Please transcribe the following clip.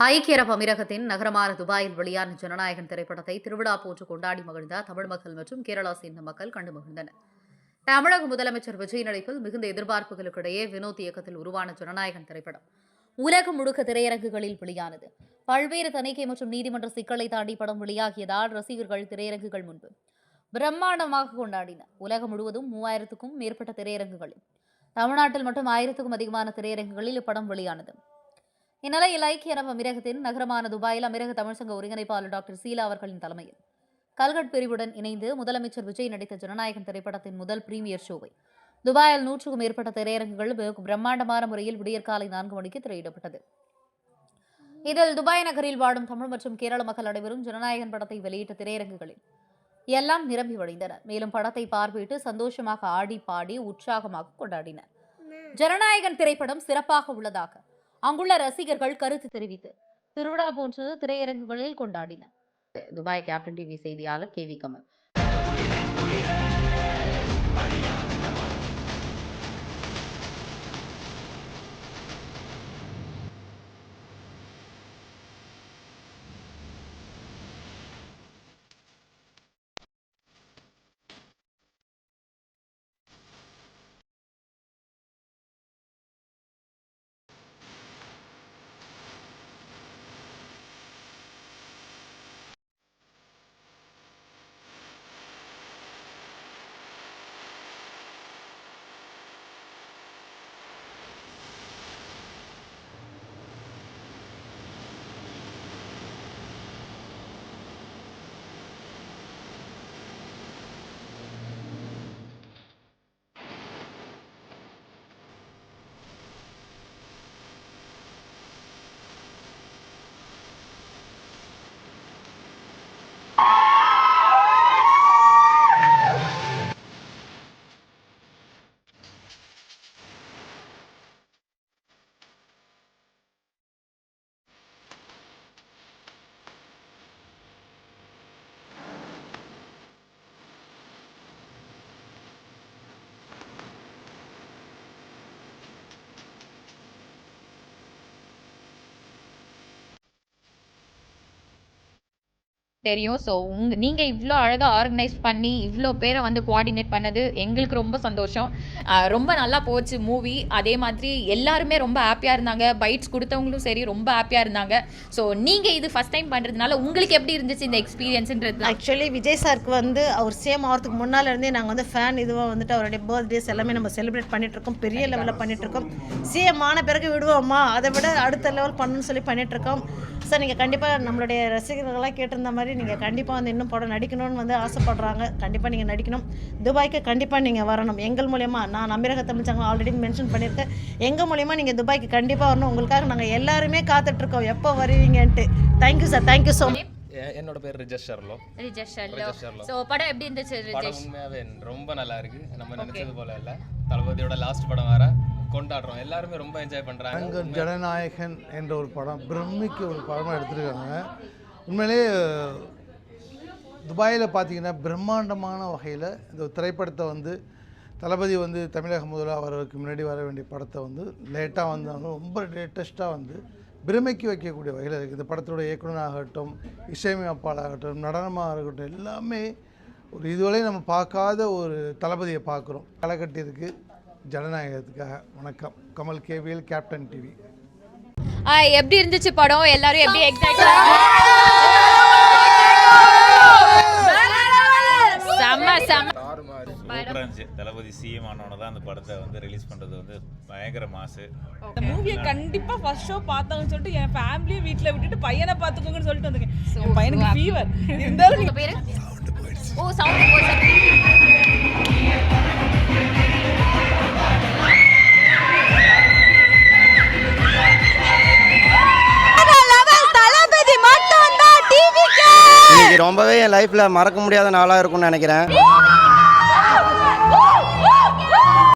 ஐக்கிய அரபு அமீரகத்தின் நகரமான துபாயில் வெளியான ஜனநாயகன் திரைப்படத்தை திருவிழா போன்று கொண்டாடி மகிழ்ந்த தமிழ் மக்கள் மற்றும் கேரளா சேர்ந்த மக்கள் கண்டு மகிழ்ந்தனர். தமிழக முதலமைச்சர் விஜய் நடிப்பில் மிகுந்த எதிர்பார்ப்புகளுக்கிடையே வினோத் இயக்கத்தில் உருவான ஜனநாயகன் திரைப்படம் உலகம் முழுக்க திரையரங்குகளில் வெளியானது. பல்வேறு தணிக்கை மற்றும் நீதிமன்ற சிக்கலை தாண்டி படம் வெளியாகியதால் ரசிகர்கள் திரையரங்குகள் முன்பு பிரம்மாண்டமாக கொண்டாடினர். உலகம் முழுவதும் 3000க்கும் மேற்பட்ட திரையரங்குகளில், தமிழ்நாட்டில் மட்டும் 1000க்கும் அதிகமான திரையரங்குகளில் இப்படம் வெளியானது. இந்நிலையில் ஐக்கிய அரபு அமீரகத்தின் நகரமான துபாயில் அமீரக தமிழ்ச்சங்க ஒருங்கிணைப்பாளர் டாக்டர் சீலா அவர்களின் தலைமையில் கல்கட் பிரிவுடன் இணைந்து முதலமைச்சர் விஜய் நடித்த ஜனநாயகன் திரைப்படத்தின் முதல் பிரீமியர் ஷோவை துபாயில் 100க்கும் மேற்பட்ட திரையரங்குகள் பிரம்மாண்டமான முறையில் விடியற்காலை 4 மணிக்கு திரையிடப்பட்டது. இதில் துபாய் நகரில் வாழும் தமிழ் மற்றும் கேரள மக்கள் அனைவரும் ஜனநாயகன் படத்தை வெளியிட்ட திரையரங்குகளில் எல்லாம் நிரம்பி வழிந்தனர். மேலும் படத்தை பார்வையிட்டு சந்தோஷமாக ஆடி பாடி உற்சாகமாக கொண்டாடினர். ஜனநாயகன் திரைப்படம் சிறப்பாக உள்ளதாக அங்குள்ள ரசிகர்கள் கருத்து தெரிவித்து திருவிழா போன்று திரையரங்குகளில் கொண்டாடினர். துபாய் கேப்டன் டிவி செய்தியாளர் KV கமல். தெரியும். ஸோ நீங்க இவ்ளோ அழகா ஆர்கனைஸ் பண்ணி இவ்ளோ பேரை வந்து கோஆர்டினேட் பண்ணது எங்களுக்கு ரொம்ப சந்தோஷம். ரொம்ப நல்லா போச்சு மூவி. அதே மாதிரி எல்லாருமே ரொம்ப ஹாப்பியா இருந்தாங்க. பைட்ஸ் கொடுத்தவங்களும் சரி ரொம்ப ஹாப்பியா இருந்தாங்க. ஸோ நீங்க இது ஃபர்ஸ்ட் டைம் பண்றதுனால உங்களுக்கு எப்படி இருந்துச்சு இந்த எக்ஸ்பீரியன்ஸ்ன்றது? ஆக்சுவலி விஜய் சாருக்கு வந்து அவர் சேம் ஆகிறதுக்கு முன்னால இருந்தே நாங்கள் வந்து ஃபேன் இதுவாக வந்துட்டு அவருடைய பர்த்டேஸ் எல்லாமே நம்ம செலிப்ரேட் பண்ணிட்டு இருக்கோம். பெரிய லெவலில் பண்ணிட்டு இருக்கோம். சிஎம் ஆன பிறகு விடுவோமா, அதை விட அடுத்த லெவல் பண்ணணும்னு சொல்லி பண்ணிட்டு இருக்கோம். சார் நீங்கள் கண்டிப்பாக நம்மளுடைய ரசிகர்களெலாம் கேட்டிருந்த மாதிரி நீங்கள் கண்டிப்பாக வந்து இன்னும் படம் நடிக்கணும்னு வந்து ஆசைப்படுறாங்க. கண்டிப்பாக நீங்கள் நடிக்கணும். துபாய்க்கு கண்டிப்பாக நீங்கள் வரணும். எங்கள் மூலயமா, நான் அமீரக தமிழ்ச்சங்கம் ஆல்ரெடி மென்ஷன் பண்ணியிருக்கேன், எங்கள் மூலயமா நீங்கள் துபாய்க்கு கண்டிப்பாக வரணும். உங்களுக்காக நாங்கள் எல்லாருமே காத்துட்ருக்கோம் எப்போ வருவீங்கன்ட்டு. Thank you sir, thank you so much. என்னோட பேர் ரிஜஸ் ஷர்லோ. சோ படம் எப்படி இருந்துச்சு ரிஜஸ்? படம் உண்மையாவே ரொம்ப நல்லா இருக்கு. நம்ம நினைச்சது போல இல்ல. தளபதியோட லாஸ்ட் படம் வேற கொண்டாடுறோம். எல்லாருமே ரொம்ப என்ஜாய் பண்றாங்க. ஜனநாயகன் என்ற ஒரு படம் பிரமிக்கு ஒரு படமாக எடுத்திருக்காங்க. உண்மையிலேயே துபாயில் பார்த்தீங்கன்னா பிரம்மாண்டமான வகையில் இந்த திரைப்படத்தை வந்து தளபதி வந்து தமிழக முதல்வர் அவருக்கு முன்னாடி வர வேண்டிய படத்தை வந்து லேட்டாக வந்தாலும் ரொம்ப லேட்டஸ்ட்டாக வந்து பிரமிக்க வைக்கக்கூடிய வகையில் இருக்குது. இந்த படத்தோட இயக்குனராகட்டும், இசையமைப்பாளராகட்டும், நடனமாக இருக்கட்டும், எல்லாமே ஒரு இதுவரை நம்ம பார்க்காத ஒரு தளபதியை பார்க்குறோம். களக்கட்டிற்கு ஜனநாயகத்துக்காக வணக்கம். Kamal KVL captain TV. எப்படி இருந்துச்சு படம்? எல்லாரும் எப்படி எக்ஸைட்டட்? தளபதி சிஎம் ஆனோட தான் அந்த படத்தை வந்து ரிலீஸ் பண்றது வந்து பயங்கர மாசு. இந்த மூவியை கண்டிப்பா ஃபர்ஸ்ட் ஷோ பார்த்தவங்க சொல்லிட்டு என் ஃபேமிலியை வீட்டில் விட்டுட்டு பையனை பார்த்துக்கோங்கன்னு சொல்லிட்டு வந்தேன். என் பையனுக்கு ஃபீவர் இருந்தாலும் நீங்க பேரு ஓ சவுண்ட் போச்சு. ரொம்பவே என் லைஃப்ல மறக்க முடியாத நாளாக இருக்கும்னு நினைக்கிறேன்.